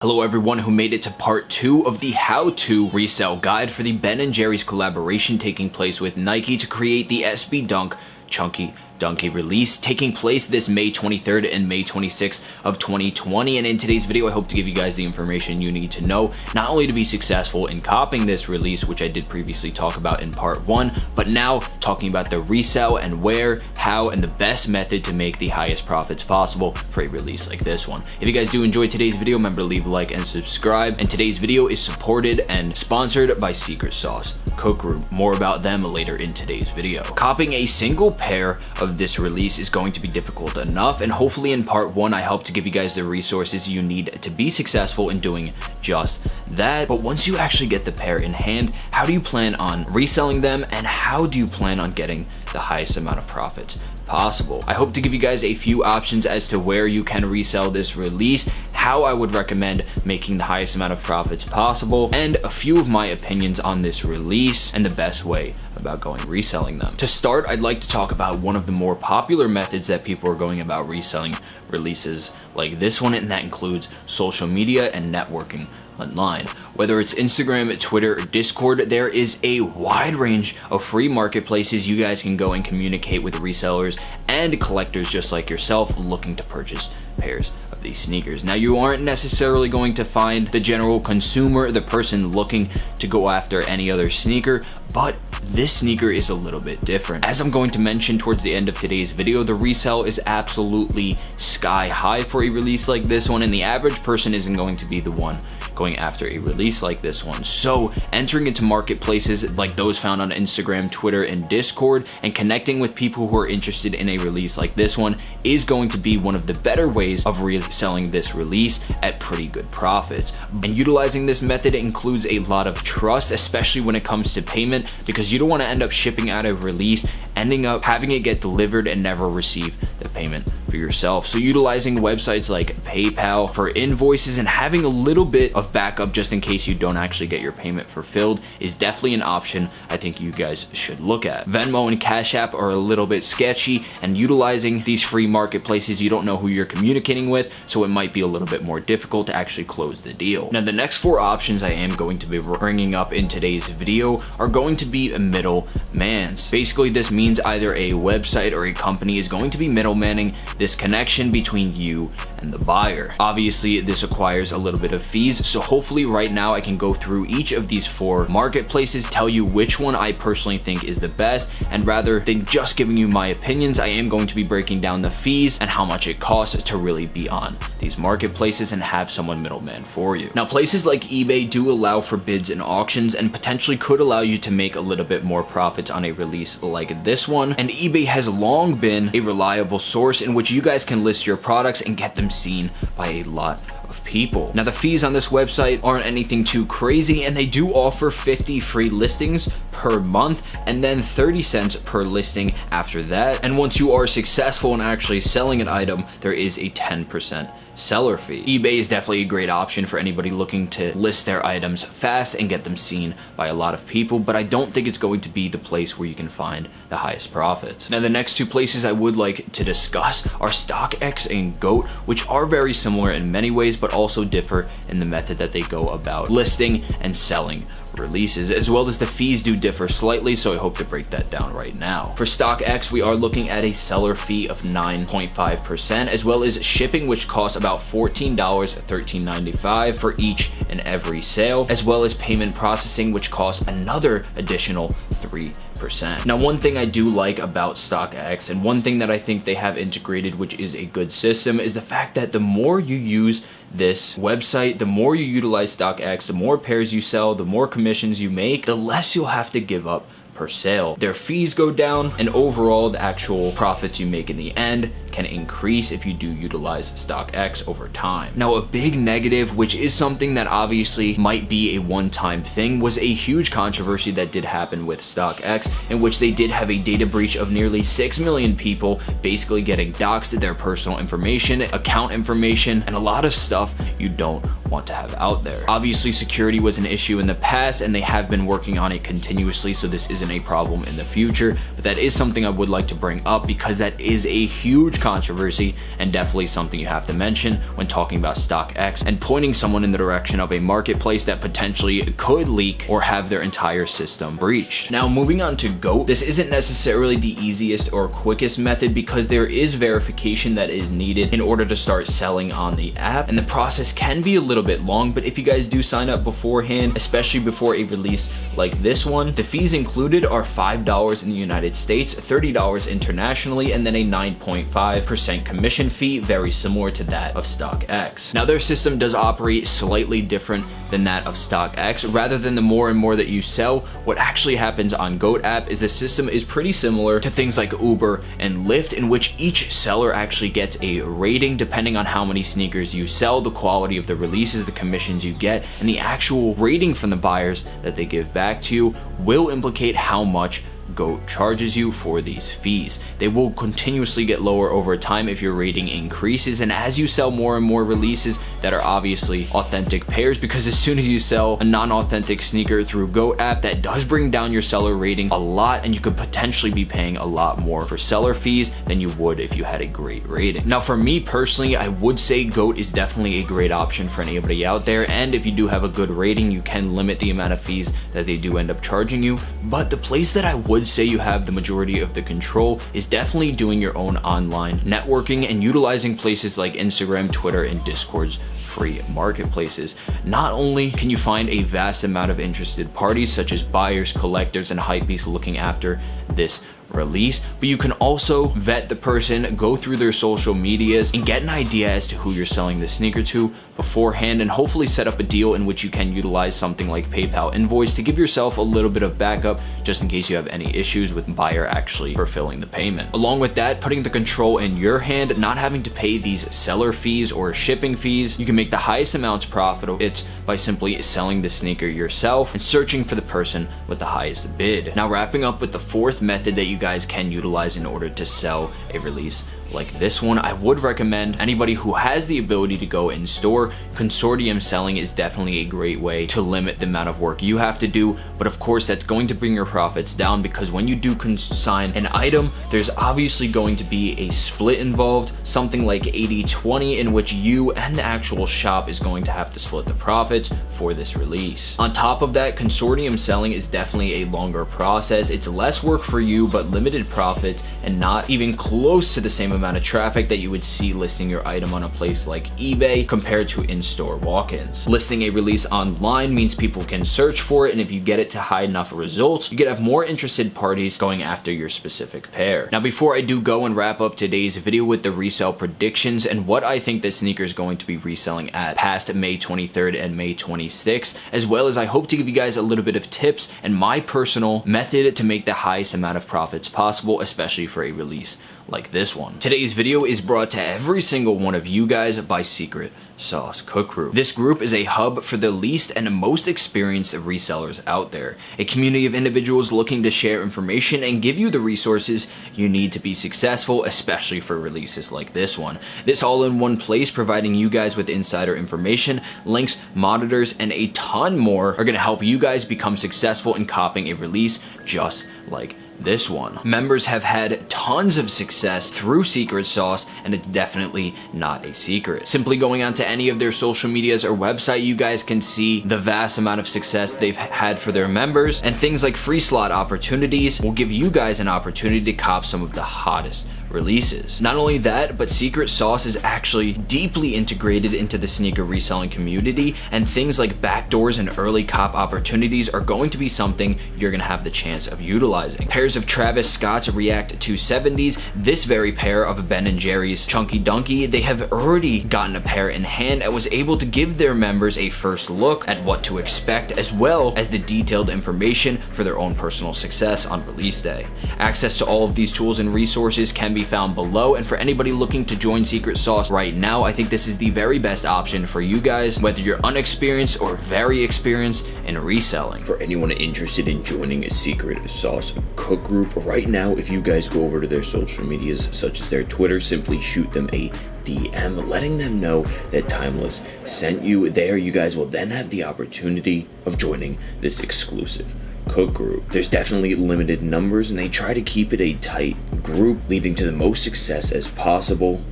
Hello everyone who made it to part 2 of the how-to resell guide for the Ben & Jerry's collaboration taking place with Nike to create the SB Dunk Chunky DUNKY release taking place this May 23rd and May 26th of 2020. And in today's video, I hope to give you guys the information you need to know, not only to be successful in copying this release, which I did previously talk about in part 1, but now talking about the resell and where, how, and the best method to make the highest profits possible for a release like this one. If you guys do enjoy today's video, remember to leave a like and subscribe. And today's video is supported and sponsored by Secret Sauce Cook Group. More about them later in today's video. Copying a single pair of this release is going to be difficult enough, and hopefully in part 1 I help to give you guys the resources you need to be successful in doing just that. But once you actually get the pair in hand, how do you plan on reselling them, and how do you plan on getting the highest amount of profits possible? I hope to give you guys a few options as to where you can resell this release, how I would recommend making the highest amount of profits possible, and a few of my opinions on this release and the best way about going reselling them. To start, I'd like to talk about one of the more popular methods that people are going about reselling releases like this one, and that includes social media and networking online. Whether it's Instagram, Twitter, or Discord, there is a wide range of free marketplaces you guys can go and communicate with resellers and collectors just like yourself looking to purchase pairs of these sneakers. Now, you aren't necessarily going to find the general consumer, the person looking to go after any other sneaker, but this sneaker is a little bit different. As I'm going to mention towards the end of today's video, the resell is absolutely sky high for a release like this one, and the average person isn't going to be the one going after a release like this one. So entering into marketplaces like those found on Instagram, Twitter, and Discord, and connecting with people who are interested in a release like this one is going to be one of the better ways of reselling this release at pretty good profits. And utilizing this method includes a lot of trust, especially when it comes to payment, because you don't want to end up shipping out a release, ending up having it get delivered and never receive the payment for yourself. So utilizing websites like PayPal for invoices and having a little bit of backup just in case you don't actually get your payment fulfilled is definitely an option I think you guys should look at. Venmo and Cash App are a little bit sketchy, and utilizing these free marketplaces, you don't know who you're communicating with, so it might be a little bit more difficult to actually close the deal. Now, the next 4 options I am going to be bringing up in today's video are going to be middlemans. Basically, this means either a website or a company is going to be middlemaning this connection between you and the buyer. Obviously, this requires a little bit of fees, so hopefully right now I can go through each of these 4 marketplaces, tell you which one I personally think is the best, and rather than just giving you my opinions, I am going to be breaking down the fees and how much it costs to really be on these marketplaces and have someone middleman for you. Now, places like eBay do allow for bids and auctions, and potentially could allow you to make a little bit more profits on a release like this one, and eBay has long been a reliable source in which you guys can list your products and get them seen by a lot of people. Now, the fees on this website aren't anything too crazy, and they do offer 50 free listings per month and then 30 cents per listing after that. And once you are successful in actually selling an item, there is a 10% seller fee. eBay is definitely a great option for anybody looking to list their items fast and get them seen by a lot of people, but I don't think it's going to be the place where you can find the highest profits. Now, the next 2 places I would like to discuss are Stockx and GOAT, which are very similar in many ways, but also differ in the method that they go about listing and selling releases, as well as the fees do differ slightly, so I hope to break that down right now. For Stockx, we are looking at a seller fee of 9.5%, as well as shipping, which costs about $14, $13.95 for each and every sale, as well as payment processing, which costs another additional 3%. Now, one thing I do like about Stockx, and one thing that I think they have integrated, which is a good system, is the fact that the more you use this website, the more you utilize Stockx, the more pairs you sell, the more commissions you make, the less you'll have to give up per sale. Their fees go down, and overall the actual profits you make in the end can increase if you do utilize Stockx over time. Now, a big negative, which is something that obviously might be a one-time thing, was a huge controversy that did happen with Stockx, in which they did have a data breach of nearly 6 million people basically getting doxed their personal information, account information, and a lot of stuff you don't want to have out there. Obviously, security was an issue in the past and they have been working on it continuously, so this isn't a problem in the future, but that is something I would like to bring up because that is a huge controversy and definitely something you have to mention when talking about Stockx and pointing someone in the direction of a marketplace that potentially could leak or have their entire system breached. Now, moving on to GOAT, this isn't necessarily the easiest or quickest method because there is verification that is needed in order to start selling on the app, and the process can be a little bit long, but if you guys do sign up beforehand, especially before a release like this one, the fees included are $5 in the United States, $30 internationally, and then a 9.5% commission fee, very similar to that of Stockx. Now, their system does operate slightly different than that of Stockx. Rather than the more and more that you sell, what actually happens on GOAT app is the system is pretty similar to things like Uber and Lyft, in which each seller actually gets a rating depending on how many sneakers you sell, the quality of the releases, the commissions you get, and the actual rating from the buyers that they give back to you will implicate how much GOAT charges you for these fees. They will continuously get lower over time if your rating increases, and as you sell more and more releases that are obviously authentic pairs, because as soon as you sell a non-authentic sneaker through GOAT app, that does bring down your seller rating a lot, and you could potentially be paying a lot more for seller fees than you would if you had a great rating. Now, for me personally, I would say GOAT is definitely a great option for anybody out there, and if you do have a good rating, you can limit the amount of fees that they do end up charging you. But the place that I would say you have the majority of the control is definitely doing your own online networking and utilizing places like Instagram, Twitter, and Discord's free marketplaces. Not only can you find a vast amount of interested parties such as buyers, collectors, and hypebeasts looking after this release, but you can also vet the person, go through their social medias, and get an idea as to who you're selling the sneaker to beforehand, and hopefully set up a deal in which you can utilize something like PayPal invoice to give yourself a little bit of backup just in case you have any issues with buyer actually fulfilling the payment. Along with that, putting the control in your hand, not having to pay these seller fees or shipping fees, you can make the highest amounts profitable it's by simply selling the sneaker yourself and searching for the person with the highest bid. Now, wrapping up with the fourth method that you guys can utilize in order to sell a release like this one, I would recommend anybody who has the ability to go in store. Consortium selling is definitely a great way to limit the amount of work you have to do, but of course that's going to bring your profits down because when you do consign an item, there's obviously going to be a split involved, something like 80-20, in which you and the actual shop is going to have to split the profits for this release. On top of that, consortium selling is definitely a longer process. It's less work for you, but limited profits and not even close to the same amount of traffic that you would see listing your item on a place like eBay compared to in-store walk-ins. Listing a release online means people can search for it, and if you get it to high enough results, you could have more interested parties going after your specific pair. Now, before I do go and wrap up today's video with the resale predictions and what I think the sneaker is going to be reselling at past May 23rd and May 26th, as well as I hope to give you guys a little bit of tips and my personal method to make the highest amount of profits possible, especially for a release like this one. Today's video is brought to every single one of you guys by Secret Sauce Cook Group. This group is a hub for the least and most experienced resellers out there, a community of individuals looking to share information and give you the resources you need to be successful, especially for releases like this one. This all in one place, providing you guys with insider information, links, monitors, and a ton more are going to help you guys become successful in copying a release just like this one. Members have had tons of success through Secret Sauce, and it's definitely not a secret. Simply going onto any of their social medias or website, you guys can see the vast amount of success they've had for their members, and things like free slot opportunities will give you guys an opportunity to cop some of the hottest releases. Not only that, but Secret Sauce is actually deeply integrated into the sneaker reselling community, and things like backdoors and early cop opportunities are going to be something you're going to have the chance of utilizing. Pairs of Travis Scott's React 270s, this very pair of Ben & Jerry's Chunky Dunky, they have already gotten a pair in hand and was able to give their members a first look at what to expect, as well as the detailed information for their own personal success on release day. Access to all of these tools and resources can be found below, and for anybody looking to join Secret Sauce right now, I think this is the very best option for you guys, whether you're unexperienced or very experienced in reselling. For anyone interested in joining a Secret Sauce Cook Group right now, if you guys go over to their social medias such as their Twitter, simply shoot them a DM letting them know that Timeless sent you. There you guys will then have the opportunity of joining this exclusive cook group. There's definitely limited numbers and they try to keep it a tight group, leading to the most success as possible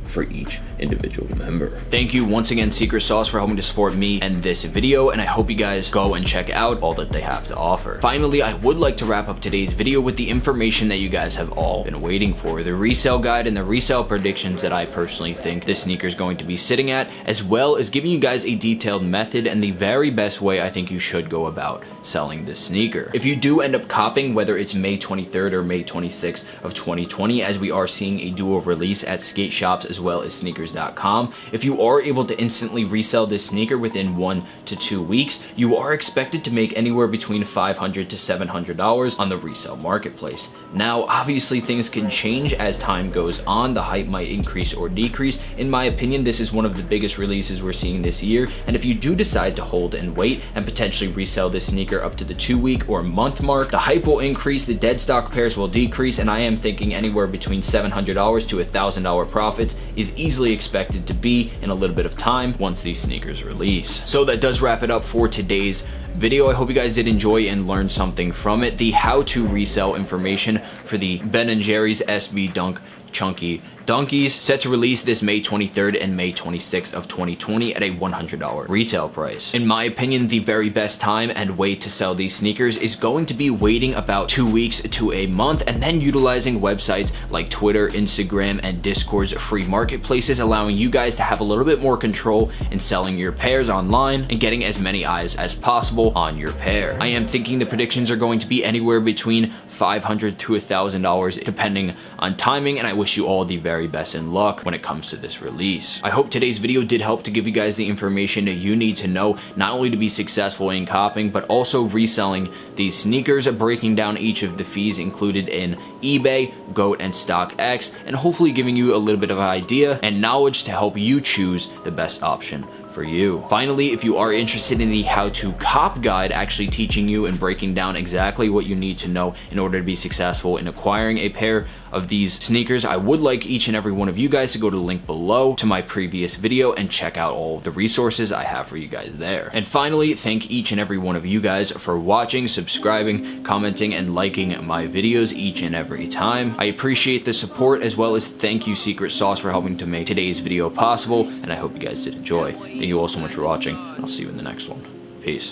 for each individual member. Thank you once again, Secret Sauce, for helping to support me and this video, and I hope you guys go and check out all that they have to offer. Finally, I would like to wrap up today's video with the information that you guys have all been waiting for, the resale guide and the resale predictions that I personally think this sneaker is going to be sitting at, as well as giving you guys a detailed method and the very best way I think you should go about selling this sneaker. If you do end up copping, whether it's May 23rd or May 26th of 2020, as we are seeing a dual release at skate shops as well as sneakers.com, if you are able to instantly resell this sneaker within 1 to 2 weeks, you are expected to make anywhere between $500 to $700 on the resale marketplace. Now, obviously things can change as time goes on. The hype might increase or decrease. In my opinion, this is one of the biggest releases we're seeing this year, and if you do decide to hold and wait and potentially resell this sneaker up to the 2-week or month mark, the hype will increase, the dead stock pairs will decrease, and I am thinking anywhere between $700 to $1,000 profits is easily expected to be in a little bit of time once these sneakers release. So that does wrap it up for today's video. I hope you guys did enjoy and learn something from it. The how to resell information for the Ben & Jerry's SB Dunk Chunky Dunkies, set to release this May 23rd and May 26th of 2020 at a $100 retail price. In my opinion, the very best time and way to sell these sneakers is going to be waiting about 2 weeks to a month and then utilizing websites like Twitter, Instagram, and Discord's free marketplaces, allowing you guys to have a little bit more control in selling your pairs online and getting as many eyes as possible on your pair. I am thinking the predictions are going to be anywhere between $500 to $1,000 depending on timing, and I wish you all the very best in luck when it comes to this release. I hope today's video did help to give you guys the information that you need to know, not only to be successful in copying, but also reselling these sneakers, breaking down each of the fees included in eBay, GOAT, and StockX, and hopefully giving you a little bit of an idea and knowledge to help you choose the best option for you. Finally, if you are interested in the how to cop guide, actually teaching you and breaking down exactly what you need to know in order to be successful in acquiring a pair of these sneakers, I would like each and every one of you guys to go to the link below to my previous video and check out all of the resources I have for you guys there. And finally, thank each and every one of you guys for watching, subscribing, commenting, and liking my videos each and every time. I appreciate the support, as well as thank you, Secret Sauce, for helping to make today's video possible, and I hope you guys did enjoy. Thank you all so much for watching, and I'll see you in the next one. Peace.